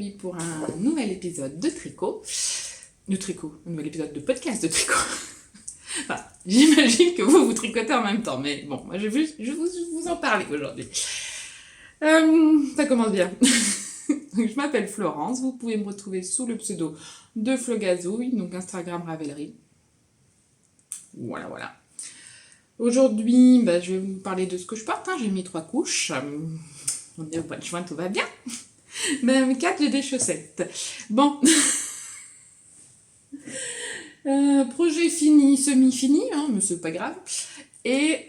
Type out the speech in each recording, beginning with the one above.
aujourd'hui pour un nouvel épisode de tricot. Un nouvel épisode de podcast de tricot. Enfin, j'imagine que vous tricotez en même temps, mais bon, moi je vais vous en parler aujourd'hui. Ça commence bien. Je m'appelle Florence, vous pouvez me retrouver sous le pseudo de Flogazouille, donc Instagram Ravelry. Voilà. Aujourd'hui, je vais vous parler de ce que je porte. J'ai mis 3 couches. On est au mois de juin, tout va bien. Même 4, j'ai des chaussettes. Bon. Projet fini, semi-fini, mais c'est pas grave. Et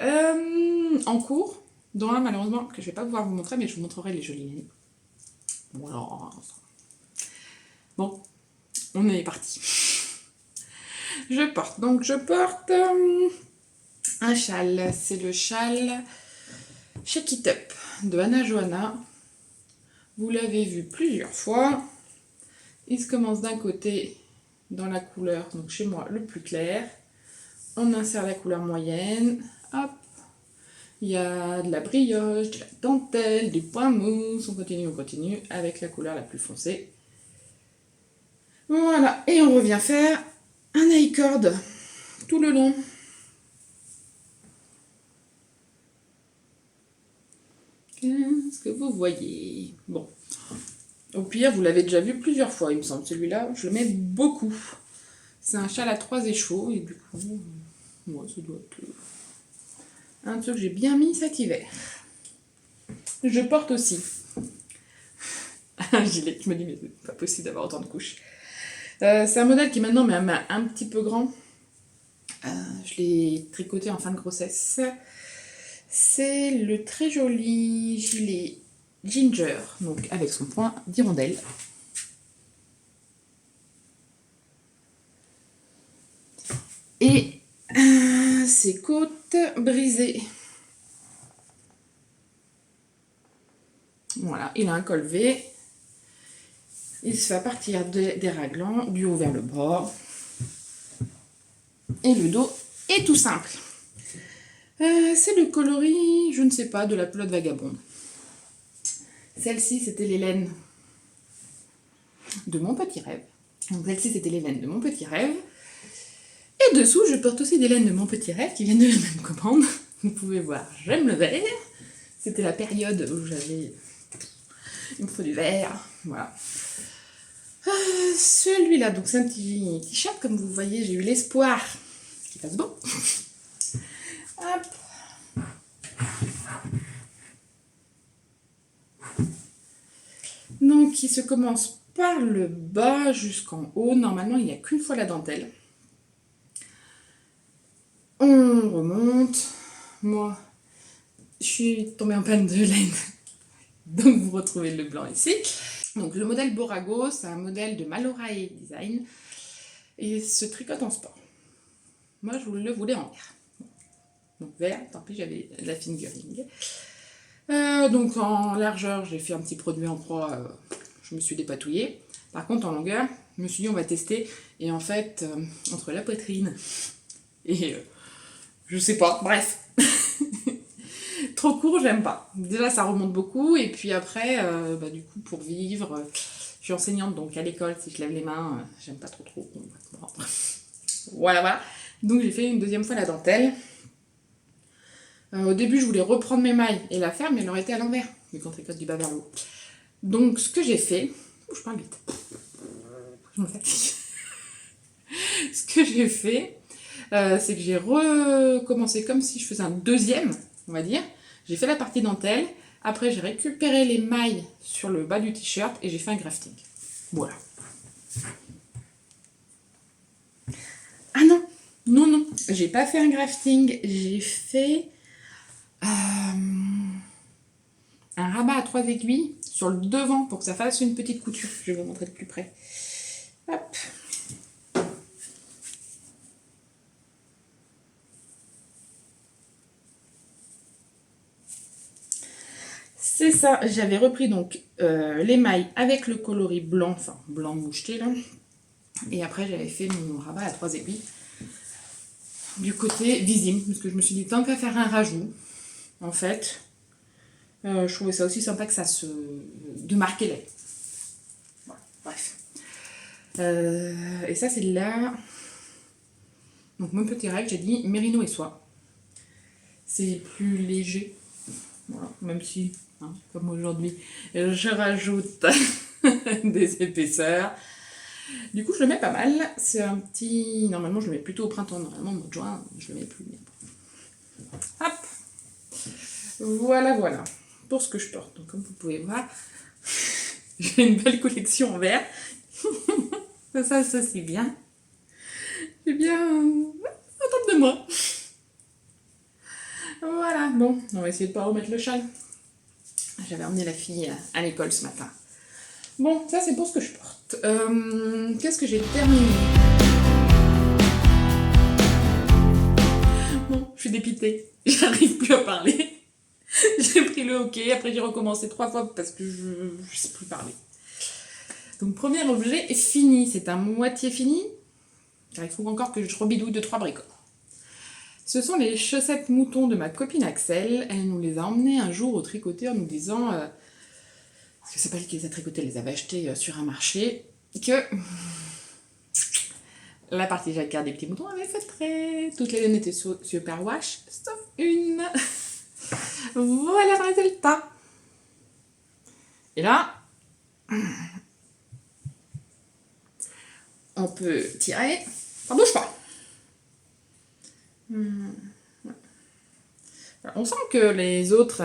en cours, dont un malheureusement que je vais pas pouvoir vous montrer, mais je vous montrerai les jolies lignes. Voilà. Bon, on est parti. Je porte un châle. C'est le châle Shake It Up de Anna Johanna. Vous l'avez vu plusieurs fois. Il se commence d'un côté dans la couleur, donc chez moi le plus clair. On insère la couleur moyenne. Hop. Il y a de la brioche, de la dentelle, du point mousse. On continue avec la couleur la plus foncée. Voilà. Et on revient faire un I-cord tout le long. Qu'est-ce que vous voyez? Bon. Au pire, vous l'avez déjà vu plusieurs fois, il me semble. Celui-là, je le mets beaucoup. C'est un châle à 3 échos, et du coup, moi, ça doit être un de ceux que j'ai bien mis cet hiver. Je porte aussi un gilet. Je me dis, mais c'est pas possible d'avoir autant de couches. C'est un modèle qui maintenant m'est un petit peu grand. Je l'ai tricoté en fin de grossesse. C'est le très joli gilet Ginger, donc avec son point d'hirondelle. Et ses côtes brisées. Voilà, il a un col V. Il se fait à partir des raglans, du haut vers le bas. Et le dos est tout simple. C'est le coloris, je ne sais pas, de la pelote vagabonde. Celle-ci, c'était les laines de mon petit rêve. Donc celle-ci, c'était les laines de mon petit rêve. Et dessous, je porte aussi des laines de mon petit rêve qui viennent de la même commande. Vous pouvez voir, j'aime le vert. C'était la période où j'avais... Il me faut du vert. Voilà. Celui-là, donc c'est un petit t-shirt, comme vous voyez, j'ai eu l'espoir qu'il fasse beau. Hop. Donc, il se commence par le bas jusqu'en haut. Normalement, il n'y a qu'une fois la dentelle. On remonte. Moi, je suis tombée en panne de laine. Donc, vous retrouvez le blanc ici. Donc, le modèle Borago, c'est un modèle de Malorae Design. Et se tricote en sport. Moi, je le voulais en vert. Donc, vert, tant pis, j'avais la fingering. Donc, en largeur, j'ai fait un petit produit en croix. Je me suis dépatouillée. Par contre, en longueur, je me suis dit, on va tester. Et en fait, entre la poitrine et... je sais pas, bref. Trop court, j'aime pas. Déjà, ça remonte beaucoup. Et puis après, du coup, pour vivre, je suis enseignante, donc à l'école, si je lève les mains, j'aime pas trop. Voilà. Donc, j'ai fait une deuxième fois la dentelle. Au début, je voulais reprendre mes mailles et la faire, mais elle aurait été à l'envers, vu qu'on tricote du bas vers le haut. Donc, ce que j'ai fait... je parle vite. Je me fatigue. Ce que j'ai fait, c'est que j'ai recommencé comme si je faisais un deuxième, on va dire. J'ai fait la partie dentelle. Après, j'ai récupéré les mailles sur le bas du t-shirt et j'ai fait un grafting. Voilà. Ah non. J'ai pas fait un grafting. J'ai fait un rabat à 3 aiguilles sur le devant pour que ça fasse une petite couture. Je vais vous montrer de plus près. Hop. C'est ça, j'avais repris donc les mailles avec le coloris blanc, enfin blanc moucheté là. Et après j'avais fait mon rabat à 3 aiguilles du côté visible, parce que je me suis dit tant qu'à faire un rajout, en fait, je trouvais ça aussi sympa que ça se... de marquer les. Bon. Bref. Et ça, c'est là. Donc, mon petit rêve, j'ai dit mérino et soie. C'est plus léger. Voilà. Même si, hein, comme aujourd'hui, je rajoute des épaisseurs. Du coup, je le mets pas mal. C'est un petit... Normalement, je le mets plutôt au printemps. Normalement, au mois de juin, je le mets plus. Hop. Voilà, voilà. Pour ce que je porte. Donc, comme vous pouvez voir, j'ai une belle collection en vert. Ça c'est bien. C'est bien... Attends de moi. Voilà. Bon, on va essayer de pas remettre le châle. J'avais emmené la fille à l'école ce matin. Bon, ça c'est pour ce que je porte. Qu'est-ce que j'ai terminé? Bon, je suis dépitée. J'arrive plus à parler. J'ai pris le hockey, après j'ai recommencé 3 fois parce que je sais plus parler. Donc premier objet est fini. C'est à moitié fini. Car il faut encore que je rebidouille 2-3 bricoles. Ce sont les chaussettes moutons de ma copine Axel. Elle nous les a emmenées un jour au tricoteur nous disant... parce que c'est pas elle qui les a tricotées, elle les avait achetées sur un marché, que la partie jacquard des petits moutons avait fait très... Toutes les laines étaient super wash, sauf une. Voilà le résultat. Et là, on peut tirer. Ça bouge pas. On sent que les autres,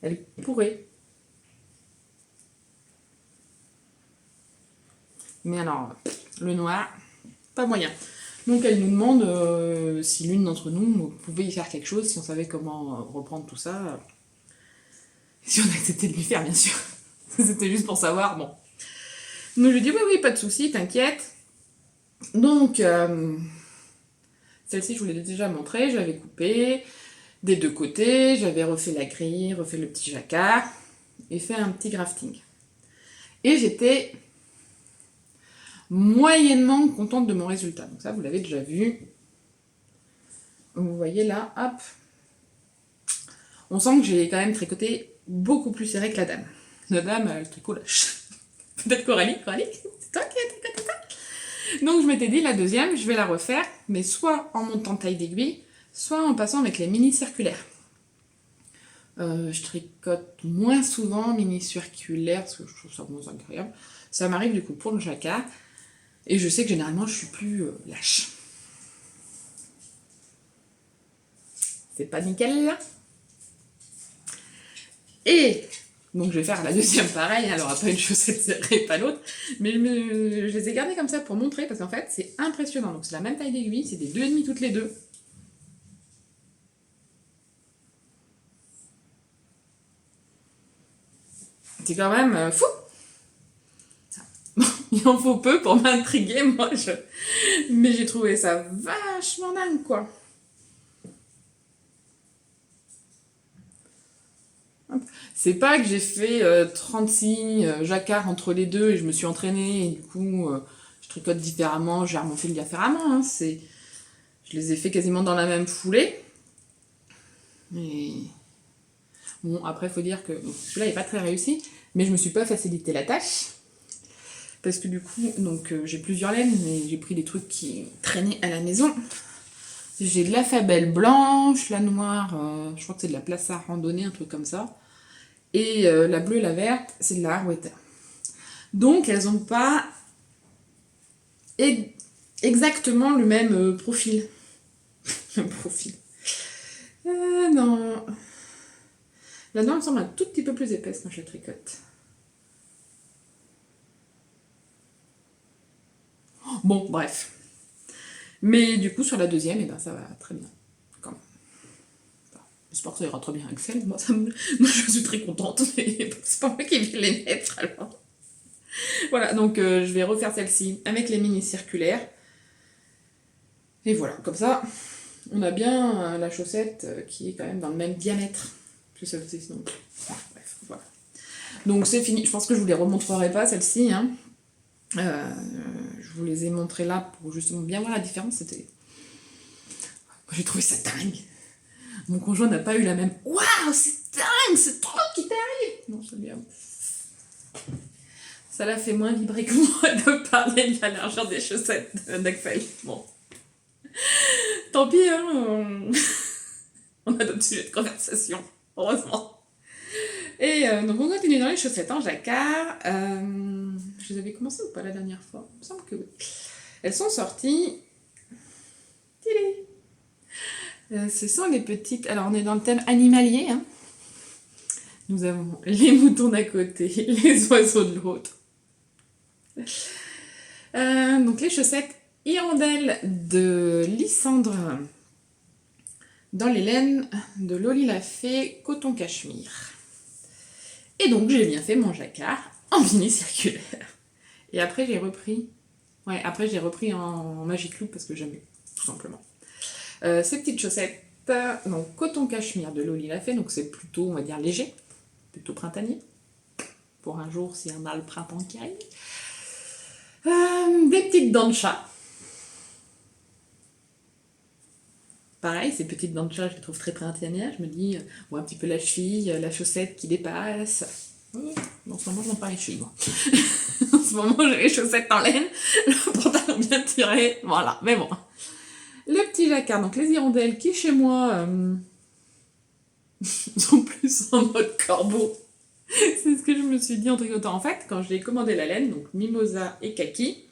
elles pourraient. Mais alors, le noir, pas moyen. Donc elle nous demande si l'une d'entre nous pouvait y faire quelque chose, si on savait comment reprendre tout ça. Si on acceptait de lui faire, bien sûr. C'était juste pour savoir, bon. Donc je lui dis oui, pas de souci, t'inquiète. Donc, celle-ci, je vous l'ai déjà montrée, je l'avais coupée des deux côtés, j'avais refait la grille, refait le petit jacquard, et fait un petit grafting. Et j'étais moyennement contente de mon résultat. Donc ça, vous l'avez déjà vu. Vous voyez là, hop. On sent que j'ai quand même tricoté beaucoup plus serré que la dame. La dame, elle tricot lâche. Peut-être Coralie, c'est toi qui as tricoté ça? Donc je m'étais dit, la deuxième, je vais la refaire, mais soit en montant taille d'aiguille, soit en passant avec les mini circulaires. Je tricote moins souvent mini circulaires, parce que je trouve ça moins agréable. Ça m'arrive du coup pour le jacquard, et je sais que généralement je suis plus lâche. C'est pas nickel là. Et donc je vais faire la deuxième pareil, elle aura pas une chaussette serrée, pas l'autre, mais je les ai gardées comme ça pour montrer, parce qu'en fait c'est impressionnant. Donc c'est la même taille d'aiguille, c'est des 2,5 toutes les deux. C'est quand même fou. Bon, il en faut peu pour m'intriguer, moi, mais j'ai trouvé ça vachement dingue, quoi. C'est pas que j'ai fait 36 jacquards entre les deux et je me suis entraînée et du coup je tricote différemment, je gère mon fil différemment. Hein, je les ai fait quasiment dans la même foulée. Et bon, après, il faut dire que celui-là n'est pas très réussi, mais je me suis pas facilité la tâche. Parce que du coup, donc j'ai plusieurs laines, mais j'ai pris des trucs qui traînaient à la maison. J'ai de la Fabelle blanche, la noire, je crois que c'est de la Plaça randonnée, un truc comme ça. Et la bleue et la verte, c'est de la Harwetta. Donc elles n'ont pas exactement le même profil. Profil. Non. La noire me semble un tout petit peu plus épaisse quand je la tricote. Bon, bref. Mais du coup, sur la deuxième, eh ben, ça va très bien. Quand même. J'espère que ça ira très bien, Axel. Moi, je suis très contente. C'est pas moi qui vais les mettre, alors. Voilà, donc je vais refaire celle-ci avec les mini circulaires. Et voilà, comme ça, on a bien la chaussette qui est quand même dans le même diamètre que celle-ci. Donc, bref, voilà. Donc c'est fini. Je pense que je vous les remontrerai pas, celle-ci. Hein. Je vous les ai montrées là pour justement bien voir la différence. C'était... J'ai trouvé ça dingue. Mon conjoint n'a pas eu la même... Waouh, c'est dingue, c'est trop qui t'arrive. Non, c'est bien. Ça l'a fait moins vibrer que moi de parler de la largeur des chaussettes d'Axel. Bon. Tant pis, hein. On a d'autres sujets de conversation. Heureusement. Et donc on continue dans les chaussettes en jacquard. Je les avais commencées ou pas la dernière fois? Il me semble que oui. Elles sont sorties. Ce sont les petites... Alors on est dans le thème animalier. Hein. Nous avons les moutons d'un côté, les oiseaux de l'autre. Donc les chaussettes Hirondelle de Lysandre dans les laines de Loli la Fée coton cachemire. Et donc j'ai bien fait mon jacquard en mini circulaire. Et après j'ai repris... Ouais, après j'ai repris en Magic Loop parce que j'aime mieux, tout simplement. Ces petites chaussettes, donc coton cachemire de Loli la Fée, donc c'est plutôt, on va dire, léger, plutôt printanier, pour un jour si on a le printemps qui arrive. Des petites dents de chat. Pareil, ces petites dents de chat, je les trouve très printanières. Je me dis, bon, un petit peu la cheville, la chaussette qui dépasse. En ce moment, je n'en pas les chevilles, moi. En ce moment, j'ai les chaussettes en laine, le pantalon bien tiré, voilà, mais bon. Le petit jacquard, donc les hirondelles qui, chez moi, sont plus en mode corbeau. C'est ce que je me suis dit en tricotant. En fait, quand j'ai commandé la laine, donc mimosa et kaki,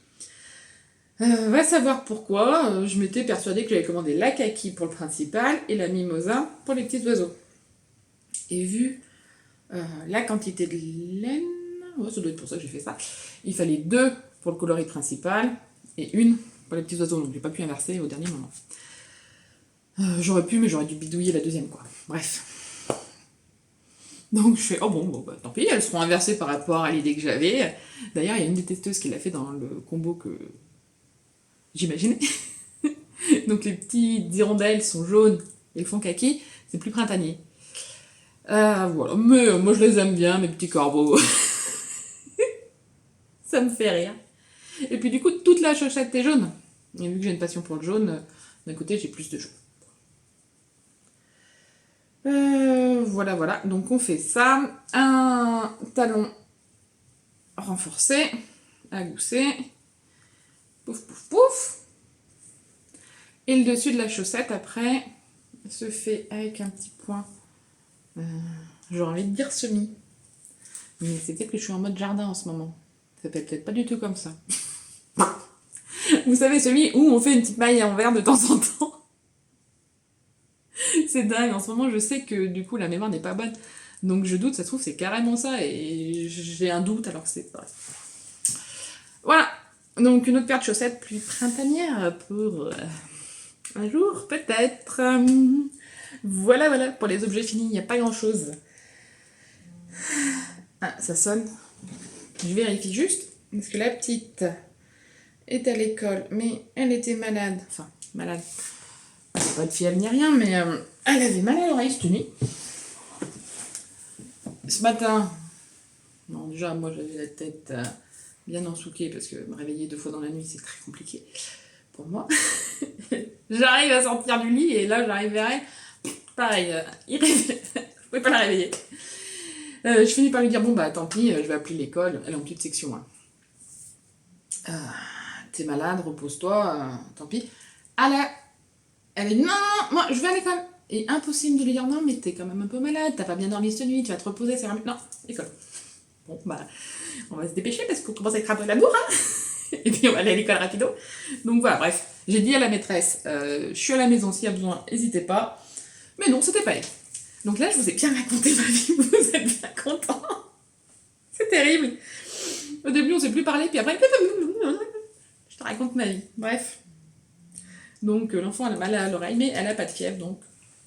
va savoir pourquoi, je m'étais persuadée que j'avais commandé la kaki pour le principal et la mimosa pour les petits oiseaux. Et vu la quantité de laine, ouais, ça doit être pour ça que j'ai fait ça, il fallait 2 pour le coloris principal et 1 pour les petits oiseaux, donc j'ai pas pu inverser au dernier moment. J'aurais pu, mais j'aurais dû bidouiller la deuxième, quoi. Bref. Donc je fais, oh bon, bah, tant pis, elles seront inversées par rapport à l'idée que j'avais. D'ailleurs, il y a une des testeuses qui l'a fait dans le combo que j'imaginais. Donc les petits hirondelles sont jaunes et font kaki, c'est plus printanier. Voilà, mais moi je les aime bien, mes petits corbeaux. Ça me fait rire. Et puis du coup, toute la chaussette est jaune. Et vu que j'ai une passion pour le jaune, d'un côté j'ai plus de jaune. Voilà. Donc on fait ça. Un talon renforcé, à gousset. Pouf, pouf, pouf. Et le dessus de la chaussette, après, se fait avec un petit point. J'aurais envie de dire semi. Mais c'est peut-être que je suis en mode jardin en ce moment. Ça peut peut-être pas du tout comme ça. Vous savez, celui où on fait une petite maille à envers de temps en temps. C'est dingue, en ce moment je sais que du coup la mémoire n'est pas bonne. Donc je doute, ça se trouve c'est carrément ça et j'ai un doute alors que c'est pas. Voilà, donc une autre paire de chaussettes plus printanière pour un jour peut-être. Voilà, pour les objets finis, il n'y a pas grand chose. Ah, ça sonne. Je vérifie juste, parce que la petite est à l'école, mais elle était malade. Enfin, malade. C'est pas de fièvre ni rien, mais elle avait mal à l'oreille cette nuit. Ce matin, bon, déjà, moi j'avais la tête bien ensouquée parce que me réveiller 2 fois dans la nuit c'est très compliqué pour moi. J'arrive à sortir du lit et là j'arrive vers elle, pareil, irréveillée. Je pouvais pas la réveiller. Je finis par lui dire bon bah tant pis, je vais appeler l'école, elle est en petite section. Hein. T'es malade, repose-toi, tant pis. Elle a dit non, moi je vais à l'école. Et impossible de lui dire non, mais t'es quand même un peu malade, t'as pas bien dormi cette nuit, tu vas te reposer, c'est vraiment. Non, école. Bon, bah, on va se dépêcher parce qu'on commence à être un peu la bourre, hein. Et puis on va aller à l'école rapido. Donc voilà, bref. J'ai dit à la maîtresse, je suis à la maison, s'il y a besoin, n'hésitez pas. Mais non, c'était pas elle. Donc là, je vous ai bien raconté ma vie, vous êtes bien contents. C'est terrible. Au début, on s'est plus parlé, puis après, je te raconte ma vie. Bref. Donc l'enfant elle a mal à l'oreille, mais elle a pas de fièvre, donc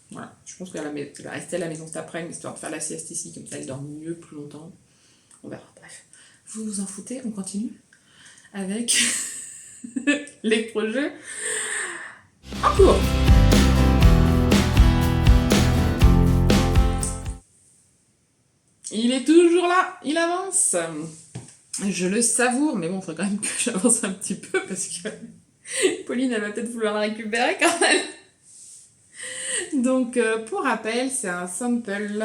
voilà. Je pense qu'elle va rester à la maison cet après-midi, histoire de faire la sieste ici, comme ça elle dort mieux, plus longtemps. On verra, bref. Vous vous en foutez, on continue avec les projets en cours. Il est toujours là, il avance. Je le savoure, mais bon, il faudrait quand même que j'avance un petit peu, parce que Pauline, elle va peut-être vouloir la récupérer quand même. Donc, pour rappel, c'est un sample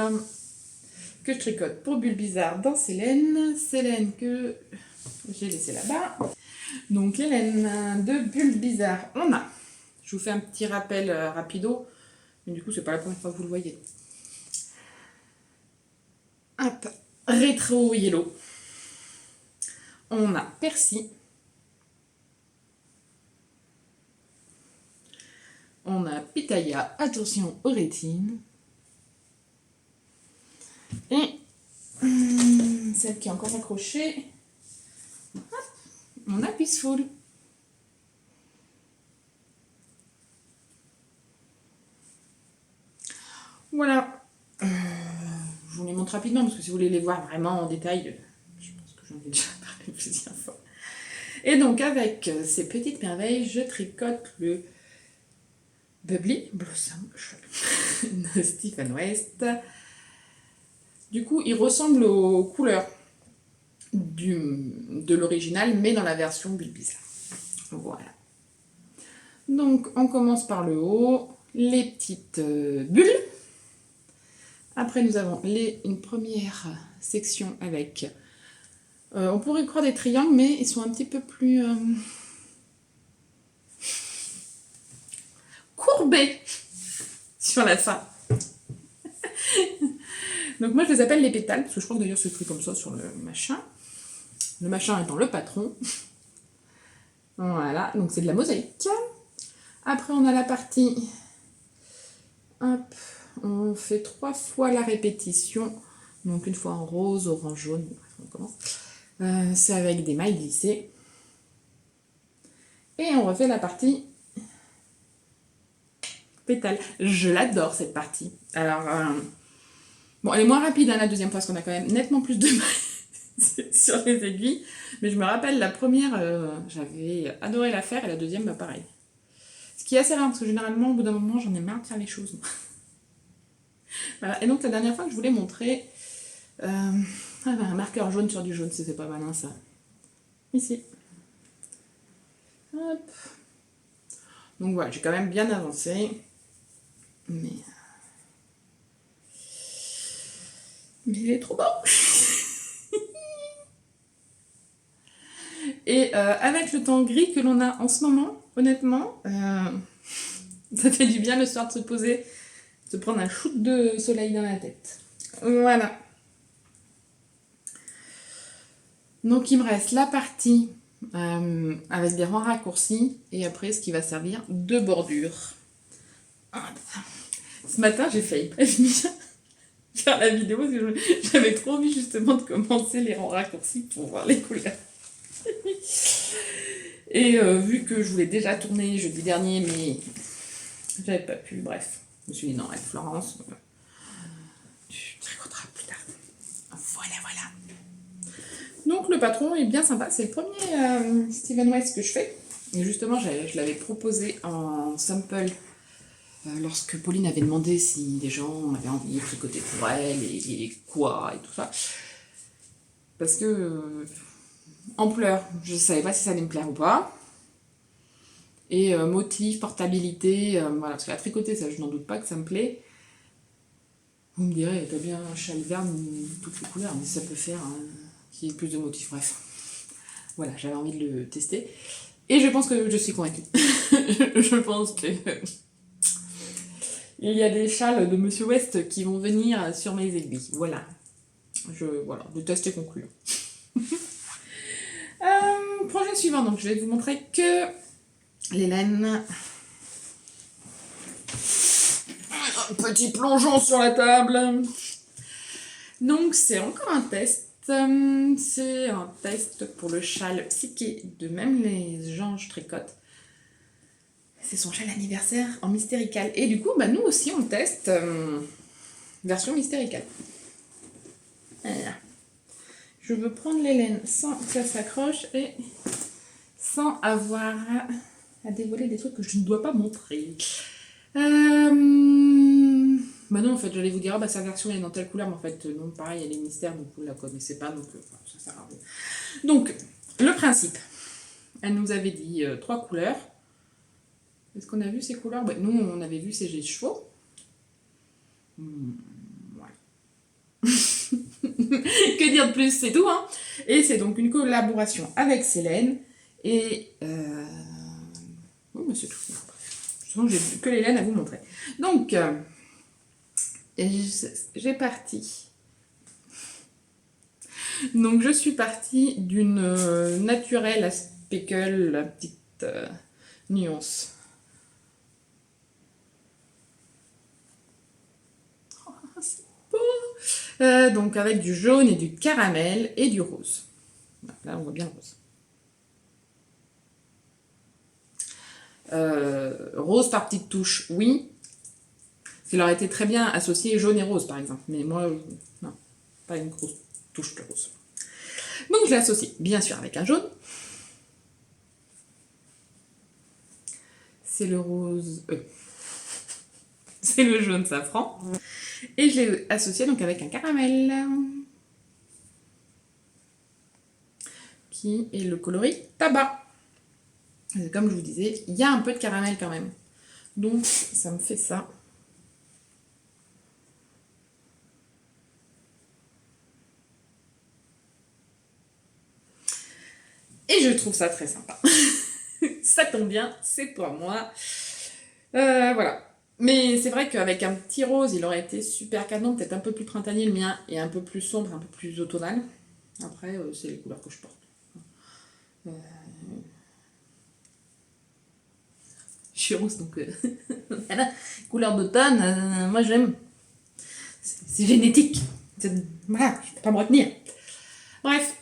que je tricote pour Bulle Bizarre dans ces laines. Ces laines que j'ai laissées là-bas. Donc les laines de Bulle Bizarre, on a. Je vous fais un petit rappel rapido, mais du coup c'est pas la première fois que vous le voyez. Hop, Rétro Yellow. On a Percy. On a Pitaya, attention aux rétines. Et celle qui est encore accrochée, hop, on a Peaceful. Voilà. Je vous les montre rapidement parce que si vous voulez les voir vraiment en détail, je pense que j'en ai déjà parlé plusieurs fois. Et donc avec ces petites merveilles, je tricote le Bubbly Blossom de Stephen West. Du coup, il ressemble aux couleurs de l'original, mais dans la version Bulle Bizarre. Voilà. Donc, on commence par le haut, les petites bulles. Après, nous avons une première section avec... on pourrait croire des triangles, mais ils sont un petit peu plus... courbés sur la fin. Donc moi je les appelle les pétales, parce que je crois que d'ailleurs c'est écrit comme ça sur le machin. Le machin étant le patron. Voilà, donc c'est de la mosaïque. Après on a la partie... Hop, on fait 3 fois la répétition. Donc une fois en rose, orange, jaune. On commence. C'est avec des mailles glissées. Et on refait la partie pétales. Je l'adore cette partie. Alors... bon, elle est moins rapide la deuxième fois, parce qu'on a quand même nettement plus de mailles sur les aiguilles. Mais je me rappelle, la première, j'avais adoré la faire, et la deuxième, bah pareil. Ce qui est assez rare, parce que généralement, au bout d'un moment, j'en ai marre de faire les choses. Voilà. Et donc, la dernière fois que je voulais montrer, un marqueur jaune sur du jaune, c'est pas malin ça. Ici. Hop. Donc voilà, j'ai quand même bien avancé. Mais il est trop beau. Et avec le temps gris que l'on a en ce moment, honnêtement, ça fait du bien le soir de se poser, de se prendre un shoot de soleil dans la tête. Voilà. Donc il me reste la partie avec des rangs raccourcis et après ce qui va servir de bordure. Ce matin j'ai failli prévenir faire la vidéo parce que j'avais trop envie justement de commencer les rangs raccourcis pour voir les couleurs. Et vu que je voulais déjà tourner jeudi dernier, mais j'avais pas pu, bref. Je me suis dit non, avec Florence, tu tricoteras plus tard. Voilà, voilà. Donc le patron est bien sympa, c'est le premier Stephen West que je fais. Et justement, je l'avais proposé en sample lorsque Pauline avait demandé si des gens avaient envie de tricoter pour elle et quoi et tout ça. Parce que... ampleur, je savais pas si ça allait me plaire ou pas. Et motif, portabilité, voilà, parce que la tricoter, ça, je n'en doute pas que ça me plaît. Vous me direz, t'as bien un châle vert toutes les couleurs, mais ça peut faire qu'il y ait plus de motifs, bref. Voilà, j'avais envie de le tester. Et je pense que je suis convaincue. Je pense que... il y a des châles de Monsieur West qui vont venir sur mes aiguilles. Voilà. Voilà, le test est conclu. Projet suivant, donc je vais vous montrer que les laines. Petit plongeon sur la table. Donc c'est encore un test. C'est un test pour le châle Psyché de Même les gens je tricote. C'est son châle anniversaire en mystérical. Et du coup, bah, nous aussi on teste version mystérical. Voilà. Je veux prendre les laines sans que ça s'accroche et sans avoir à dévoiler des trucs que je ne dois pas montrer. Bah non, en fait, j'allais vous dire, ah bah sa version est dans telle couleur, mais en fait, non, pareil, elle est mystère, donc vous la connaissez pas, donc ça sert à rien. Donc, le principe, elle nous avait dit 3 couleurs. Est-ce qu'on a vu ces couleurs? Bah, nous, on avait vu ces jets de chevaux. Voilà. que dire de plus, c'est tout, hein. Et c'est donc une collaboration avec Célène. Et... Oui, mais c'est tout. De toute façon, j'ai que les laines à vous montrer. Donc, j'ai parti. Donc, je suis partie d'une naturelle à speckle, la petite nuance. Oh, c'est beau. Donc, avec du jaune et du caramel et du rose. Là, on voit bien le rose. Rose par petites touches, oui. Il aurait été très bien associé jaune et rose, par exemple. Mais moi, non, pas une grosse touche de rose. Donc je l'ai associé, bien sûr, avec un jaune. C'est le rose... c'est le jaune safran. Et je l'ai associé donc avec un caramel. Qui est le coloris tabac. Comme je vous disais, il y a un peu de caramel quand même. Donc ça me fait ça. Et je trouve ça très sympa. Ça tombe bien, c'est pour moi. Voilà. Mais c'est vrai qu'avec un petit rose, il aurait été super canon, peut-être un peu plus printanier le mien, et un peu plus sombre, un peu plus automnal. Après, c'est les couleurs que je porte. Je suis rousse, donc voilà. Couleur d'automne, moi j'aime. C'est génétique. Voilà, je peux pas me retenir. Bref.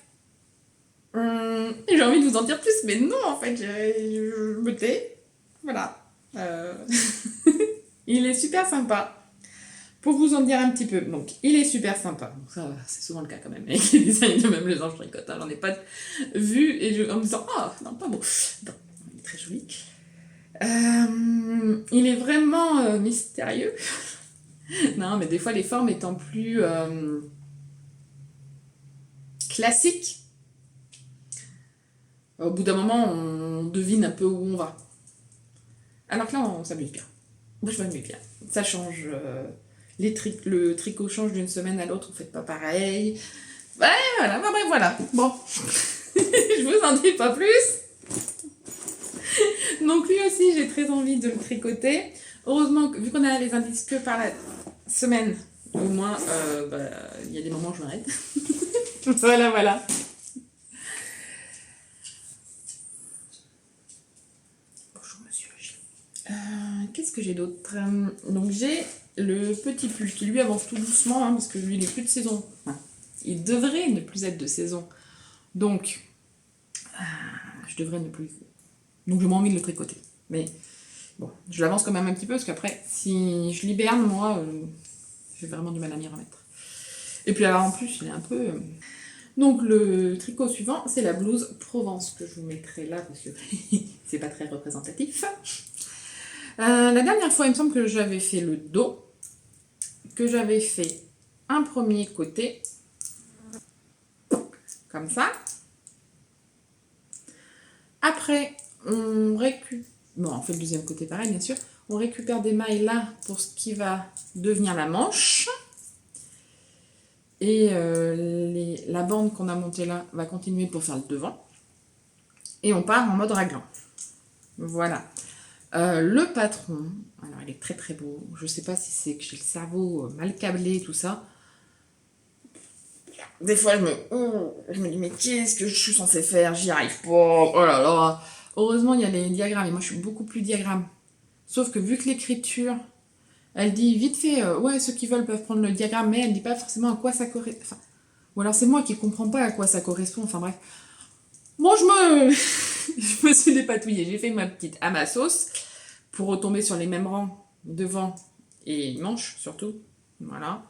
J'ai envie de vous en dire plus, mais non, en fait, je me tais. Voilà. Il est super sympa. Pour vous en dire un petit peu, donc il est super sympa. Donc ça, c'est souvent le cas quand même avec les designs de même les anges tricotent. J'en ai pas vu et en me disant ah non pas beau. Non, il est très joli. Il est vraiment mystérieux. Non, mais des fois les formes étant plus classiques, au bout d'un moment on devine un peu où on va. Alors que là on s'amuse bien. Moi je m'amuse bien. Ça change. Le tricot change d'une semaine à l'autre, vous faites pas pareil. Ouais, voilà, bah, bref, voilà. Bon, je vous en dis pas plus. Donc lui aussi, j'ai très envie de le tricoter. Heureusement, vu qu'on a les indices que par la semaine, au moins, il y a des moments où je m'arrête. Voilà, voilà. Bonjour, monsieur. Qu'est-ce que j'ai d'autre? Donc j'ai le petit pull qui lui avance tout doucement, hein, parce que lui il n'est plus de saison. Enfin, il devrait ne plus être de saison. Donc, je devrais ne plus... Donc j'ai moins envie de le tricoter. Mais bon, je l'avance quand même un petit peu, parce qu'après, si je l'hiberne, moi, j'ai vraiment du mal à m'y remettre. Et puis alors en plus, il est un peu... Donc le tricot suivant, c'est la blouse Provence, que je vous mettrai là, parce que c'est pas très représentatif. La dernière fois, il me semble que j'avais fait le dos, que j'avais fait un premier côté, comme ça. Après, on récupère... Bon, on fait le deuxième côté pareil, bien sûr. On récupère des mailles là pour ce qui va devenir la manche. Et la bande qu'on a montée là va continuer pour faire le devant. Et on part en mode raglan. Voilà. Le patron, alors il est très très beau. Je sais pas si c'est que j'ai le cerveau mal câblé, tout ça. Des fois, je me dis, mais qu'est-ce que je suis censée faire? J'y arrive pas. Oh là là. Heureusement, il y a les diagrammes. Et moi, je suis beaucoup plus diagramme. Sauf que vu que l'écriture, elle dit vite fait, ouais, ceux qui veulent peuvent prendre le diagramme, mais elle dit pas forcément à quoi ça correspond. Enfin, ou alors c'est moi qui comprends pas à quoi ça correspond. Enfin bref. Bon, je me suis dépatouillée. J'ai fait ma petite à ma sauce pour retomber sur les mêmes rangs devant et manche surtout. Voilà.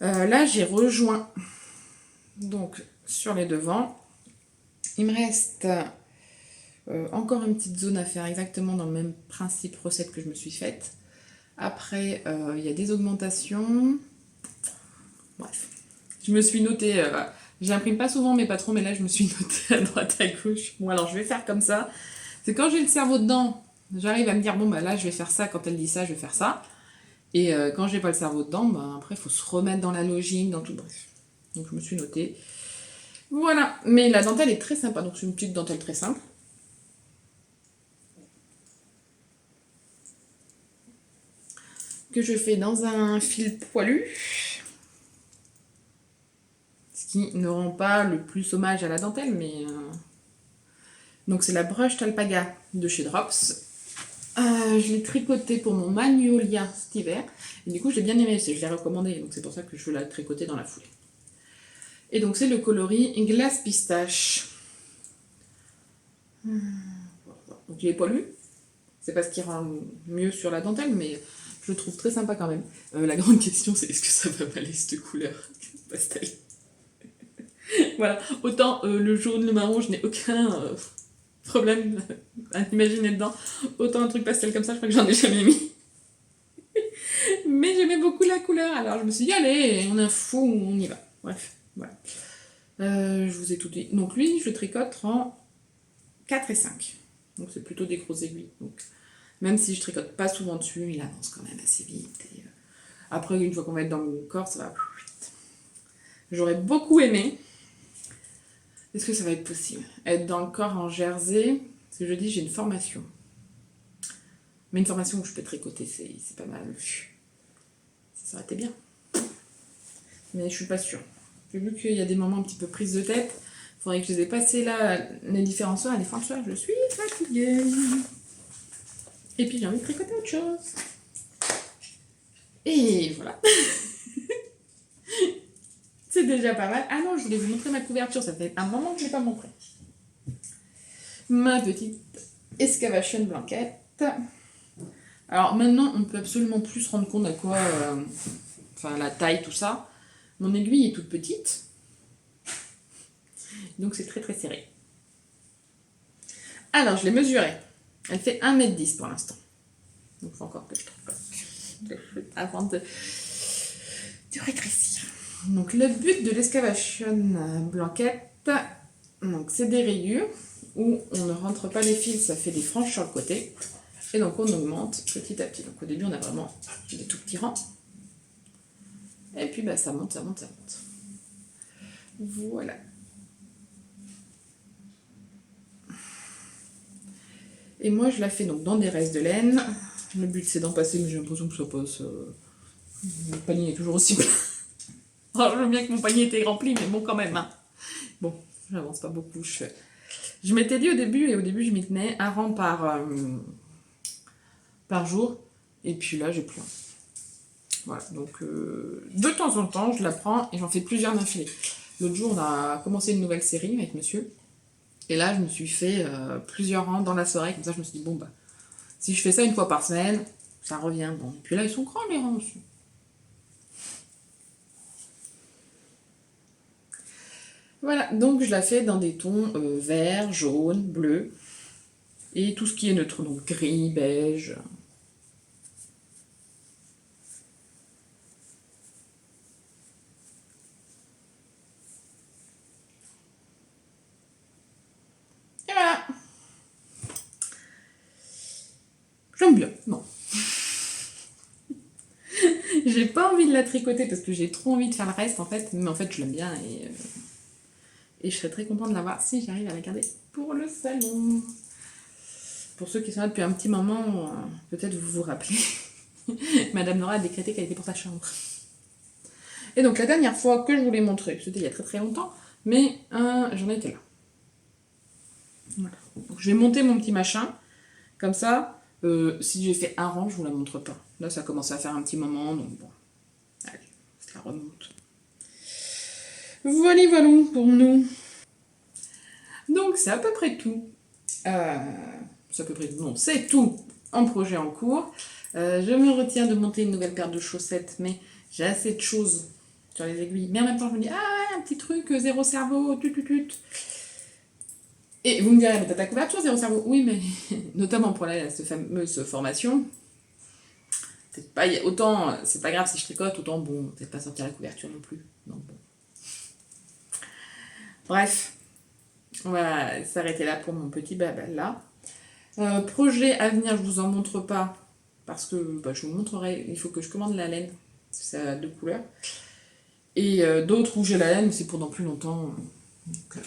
Là, j'ai rejoint donc sur les devants. Il me reste encore une petite zone à faire exactement dans le même principe recette que je me suis faite. Après, il y a des augmentations. Bref, je me suis notée... j'imprime pas souvent mes patrons, mais là, je me suis notée à droite, à gauche. Bon, alors, je vais faire comme ça. C'est quand j'ai le cerveau dedans, j'arrive à me dire, bon, bah là, je vais faire ça. Quand elle dit ça, je vais faire ça. Et quand j'ai pas le cerveau dedans, bah, après, il faut se remettre dans la logique, dans tout. Bref. Donc je me suis notée. Voilà, mais la dentelle est très sympa, donc c'est une petite dentelle très simple. Que je fais dans un fil poilu. Ce qui ne rend pas le plus hommage à la dentelle, mais... Donc c'est la Brush Alpaga de chez Drops. Je l'ai tricoté pour mon Magnolia cet hiver. Et du coup, j'ai bien aimé, je l'ai recommandé, donc c'est pour ça que je veux la tricoter dans la foulée. Et donc c'est le coloris Glace Pistache. Donc il est poilu. C'est pas ce qui rend mieux sur la dentelle, mais je le trouve très sympa quand même. La grande question, c'est est-ce que ça va m'aller cette couleur pastel. Voilà, autant le jaune, le marron, je n'ai aucun problème à imaginer dedans. Autant un truc pastel comme ça, je crois que j'en ai jamais mis. Mais j'aimais beaucoup la couleur, alors je me suis dit, allez, on est fou, on y va. Bref, voilà. Je vous ai tout dit. Donc lui, je le tricote en 4 et 5. Donc c'est plutôt des grosses aiguilles. Donc même si je tricote pas souvent dessus, il avance quand même assez vite. Et, après, une fois qu'on va être dans le corps, ça va plus vite. J'aurais beaucoup aimé. Est-ce que ça va être possible? Être dans le corps en jersey, parce que je dis j'ai une formation. Mais une formation où je peux tricoter, c'est pas mal. Ça aurait été bien. Mais je suis pas sûre. J'ai vu qu'il y a des moments un petit peu prise de tête. Il faudrait que je les ai passés là, les différents soirs. Et des fois, je suis fatiguée. Et puis j'ai envie de tricoter autre chose. Et voilà. C'est déjà pas mal. Ah non, je voulais vous montrer ma couverture. Ça fait un moment que je ne l'ai pas montré. Ma petite Excavation Blanquette. Alors maintenant, on ne peut absolument plus se rendre compte à quoi... enfin, la taille, tout ça. Mon aiguille est toute petite. Donc c'est très très serré. Alors, je l'ai mesurée. Elle fait 1,10 m pour l'instant. Donc il faut encore que je tricote. Avant de rétrécir. Donc le but de l'Excavation Blanquette, c'est des rayures où on ne rentre pas les fils, ça fait des franges sur le côté. Et donc on augmente petit à petit. Donc au début on a vraiment des tout petits rangs. Et puis ça monte, ça monte, ça monte. Voilà. Et moi je la fais donc dans des restes de laine. Le but c'est d'en passer, mais j'ai l'impression que ça passe. Le panier est toujours aussi plein. Alors, je veux bien que mon panier était rempli, mais bon quand même. Hein. Bon, j'avance pas beaucoup. Je m'étais dit au début, et au début je m'y tenais, un rang par jour. Et puis là j'ai plus un. Voilà, donc de temps en temps je la prends et j'en fais plusieurs d'affilée. L'autre jour on a commencé une nouvelle série avec monsieur. Et là je me suis fait plusieurs rangs dans la soirée. Comme ça je me suis dit bon si je fais ça une fois par semaine, ça revient bon. Et puis là ils sont grands les rangs aussi. Voilà, donc je la fais dans des tons vert, jaune, bleu, et tout ce qui est neutre, donc gris, beige. Et voilà. J'aime bien, non. J'ai pas envie de la tricoter parce que j'ai trop envie de faire le reste en fait, mais en fait je l'aime bien et je serais très contente de l'avoir si j'arrive à la garder pour le salon. Pour ceux qui sont là depuis un petit moment, peut-être vous vous rappelez, Madame Nora a décrété qu'elle était pour sa chambre. Et donc la dernière fois que je vous l'ai montré, c'était il y a très très longtemps, mais j'en étais là. Voilà. Donc, je vais monter mon petit machin, comme ça, si j'ai fait un rang, je vous la montre pas. Là ça commence à faire un petit moment, donc bon, allez, ça remonte. Voilà, voilà pour nous. Donc c'est à peu près tout. C'est à peu près tout. Non, c'est tout en projet en cours. Je me retiens de monter une nouvelle paire de chaussettes, mais j'ai assez de choses sur les aiguilles. Mais en même temps, je me dis, un petit truc, zéro cerveau, tut. Et vous me direz, mais t'as ta couverture, zéro cerveau. Oui, mais notamment pour cette fameuse formation, c'est pas, autant, c'est pas grave si je tricote, autant, bon, peut-être pas sortir la couverture non plus. Donc bon. Bref, on va s'arrêter là pour mon petit babal là. Projet à venir, je vous en montre pas parce que je vous montrerai. Il faut que je commande la laine, ça a 2 couleurs. Et d'autres où j'ai la laine, mais c'est pour dans plus longtemps. Donc,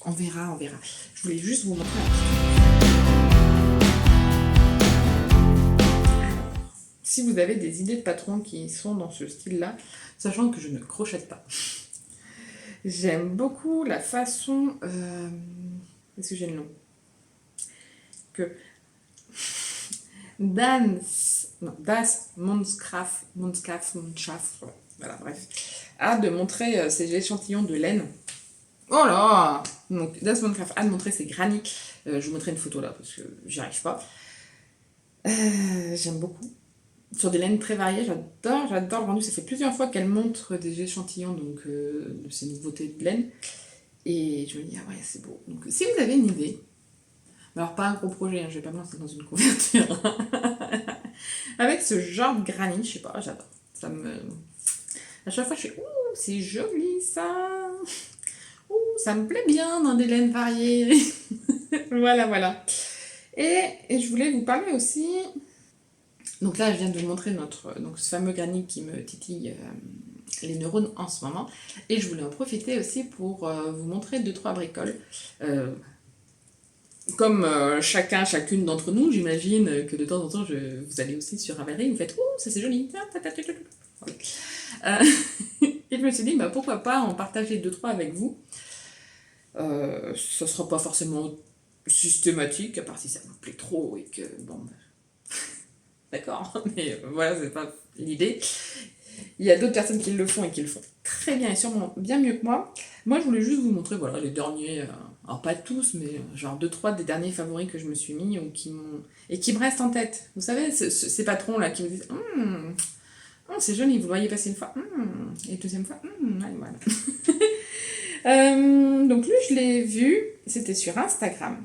on verra, on verra. Je voulais juste vous montrer un petit truc. Alors, si vous avez des idées de patrons qui sont dans ce style-là, sachant que je ne crochette pas. J'aime beaucoup la façon... Est-ce que j'ai le nom que Das Mondschaft, voilà, bref, a de montrer ces échantillons de laine. Oh là! Donc, Das Mondschaft a de montrer ses granits. Je vous montrerai une photo là parce que j'y arrive pas. J'aime beaucoup. Sur des laines très variées, j'adore le rendu. Ça fait plusieurs fois qu'elle montre des échantillons donc, de ces nouveautés de laine. Et je me dis, ah ouais, c'est beau. Donc, si vous avez une idée, alors pas un gros projet, hein, je vais pas me lancer dans une couverture. Avec ce genre de granit, je sais pas, j'adore. Ça me... À chaque fois, je fais, ouh, c'est joli ça. Ouh, ça me plaît bien dans des laines variées. Voilà. Et je voulais vous parler aussi... Donc là, je viens de vous montrer donc, ce fameux granit qui me titille les neurones en ce moment. Et je voulais en profiter aussi pour vous montrer 2-3 bricoles. Comme chacune d'entre nous, j'imagine que de temps en temps, vous allez aussi sur Ravelry, vous faites « Ouh, ça c'est joli !» Et je me suis dit, bah, pourquoi pas en partager 2-3 avec vous. Ça sera pas forcément systématique, à part si ça vous plaît trop et que, bon... D'accord, mais voilà, c'est pas l'idée. Il y a d'autres personnes qui le font et qui le font très bien et sûrement bien mieux que moi. Moi, je voulais juste vous montrer voilà, les derniers, alors pas tous, mais genre 2-3 des derniers favoris que je me suis mis ou qui m'ont et qui me restent en tête. Vous savez, ces patrons-là qui vous disent c'est joli, vous le voyez passer une fois, et deuxième fois, allez, voilà. Donc lui, je l'ai vu, c'était sur Instagram.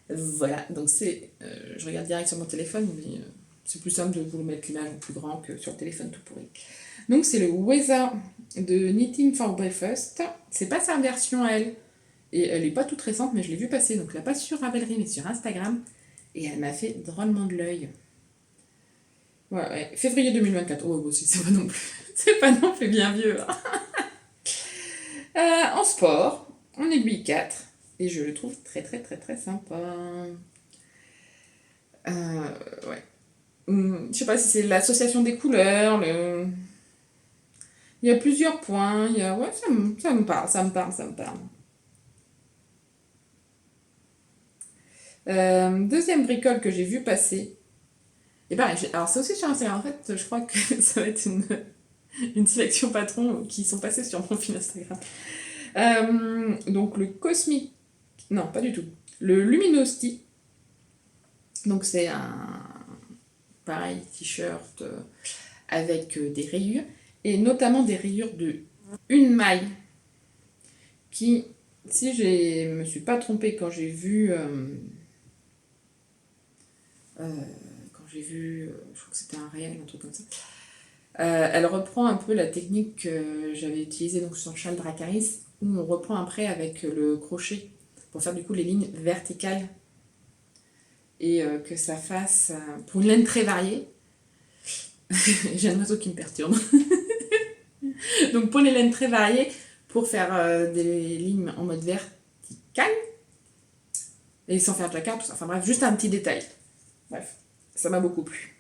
Voilà, donc c'est... je regarde direct sur mon téléphone, mais c'est plus simple de vous mettre l'image en plus grand que sur le téléphone tout pourri. Donc c'est le Weather de Knitting for Breakfast. C'est pas sa version à elle. Et elle est pas toute récente, mais je l'ai vue passer. Donc là, pas sur Ravelry, mais sur Instagram. Et elle m'a fait drôlement de l'œil. Ouais, février 2024. Oh, aussi, c'est pas non plus bien vieux. En sport, en aiguille 4. Et je le trouve très sympa. Ouais. Je sais pas si c'est l'association des couleurs, il y a plusieurs points, ouais, ça me parle. Deuxième bricole que j'ai vu passer. Et pareil, alors c'est aussi sur Instagram. En fait, je crois que ça va être une sélection patron qui sont passés sur mon fil Instagram. Donc le Cosmic... Non, pas du tout. Le Luminosity. Donc c'est un... pareil, t-shirt avec des rayures. Et notamment des rayures de une maille. Qui, si je me suis pas trompée quand j'ai vu... je crois que c'était un réel, un truc comme ça. Elle reprend un peu la technique que j'avais utilisée donc, sur Châle Dracarys, où on reprend après avec le crochet pour faire du coup les lignes verticales et que ça fasse pour une laine très variée. J'ai un oiseau qui me perturbe. Donc pour les laines très variées, pour faire des lignes en mode vertical et sans faire de jacquard, tout ça. Enfin bref, juste un petit détail. Bref, ça m'a beaucoup plu.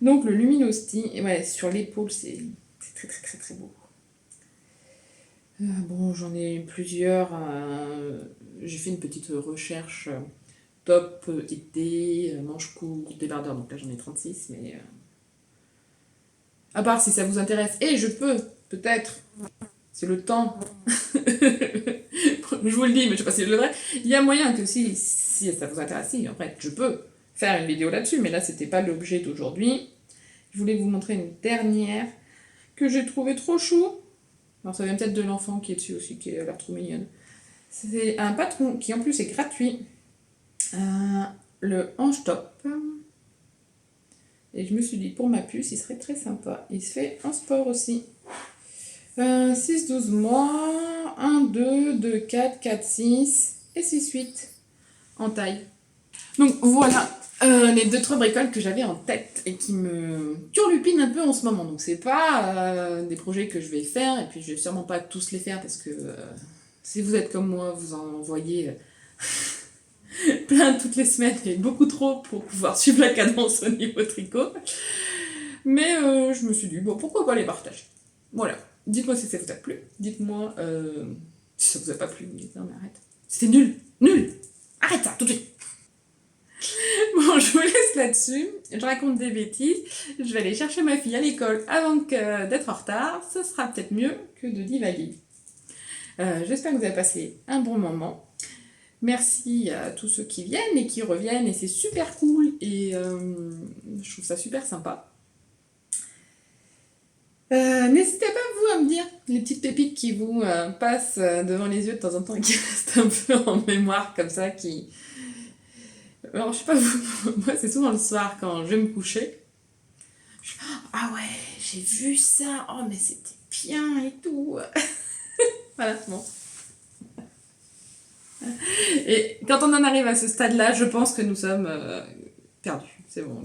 Donc le Luminosity, ouais, sur l'épaule, c'est très beau. Bon, j'en ai plusieurs. J'ai fait une petite recherche top, été, manche courte, débardeur. Donc là, j'en ai 36, mais... À part si ça vous intéresse. Et je peux, peut-être, c'est le temps. Je vous le dis, mais je sais pas si je le devrais. Il y a moyen que si ça vous intéresse, après, je peux faire une vidéo là-dessus, mais là, c'était pas l'objet d'aujourd'hui. Je voulais vous montrer une dernière que j'ai trouvée trop chou. Alors ça vient peut-être de l'enfant qui est dessus aussi, qui a l'air trop mignonne. C'est un patron qui en plus est gratuit. Le hanche top. Et je me suis dit, pour ma puce, il serait très sympa. Il se fait en sport aussi. 6-12 mois, 1, 2, 2, 4, 4, 6 et 6, 8 en taille. Donc voilà, Les 2-3 bricoles que j'avais en tête et qui me turlupinent un peu en ce moment. Donc c'est pas des projets que je vais faire, et puis je vais sûrement pas tous les faire parce que si vous êtes comme moi, vous en voyez plein toutes les semaines et beaucoup trop pour pouvoir suivre la cadence au niveau tricot. Mais je me suis dit, bon, pourquoi pas les partager. Voilà. Dites-moi si ça vous a plu. Dites-moi si ça vous a pas plu. Vous dites, non mais arrête. C'était nul. Nul. Arrête ça, tout de suite. Bon, je vous laisse là-dessus. Je raconte des bêtises. Je vais aller chercher ma fille à l'école avant d'être en retard. Ce sera peut-être mieux que de divaguer. J'espère que vous avez passé un bon moment. Merci à tous ceux qui viennent et qui reviennent. Et c'est super cool. Et je trouve ça super sympa. N'hésitez pas, vous, à me dire les petites pépites qui vous passent devant les yeux de temps en temps et qui restent un peu en mémoire comme ça, qui... Alors, je sais pas vous, moi c'est souvent le soir quand je vais me coucher. Ah ouais, j'ai vu ça, oh mais c'était bien et tout. Voilà, bon. Et quand on en arrive à ce stade-là, je pense que nous sommes perdus. C'est bon,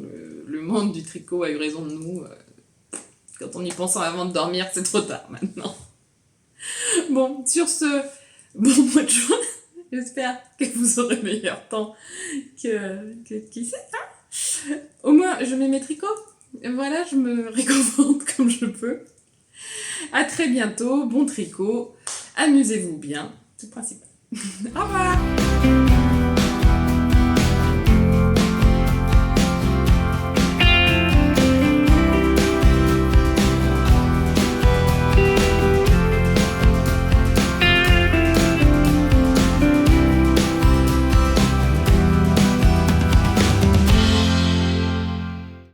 le monde du tricot a eu raison de nous. Quand on y pense avant de dormir, c'est trop tard maintenant. Bon, sur ce, bon mois de juin. J'espère que vous aurez meilleur temps que qui sait, hein. Au moins, je mets mes tricots. Et voilà, je me réconforte comme je peux. À très bientôt, bon tricot. Amusez-vous bien, c'est le principal. Au revoir.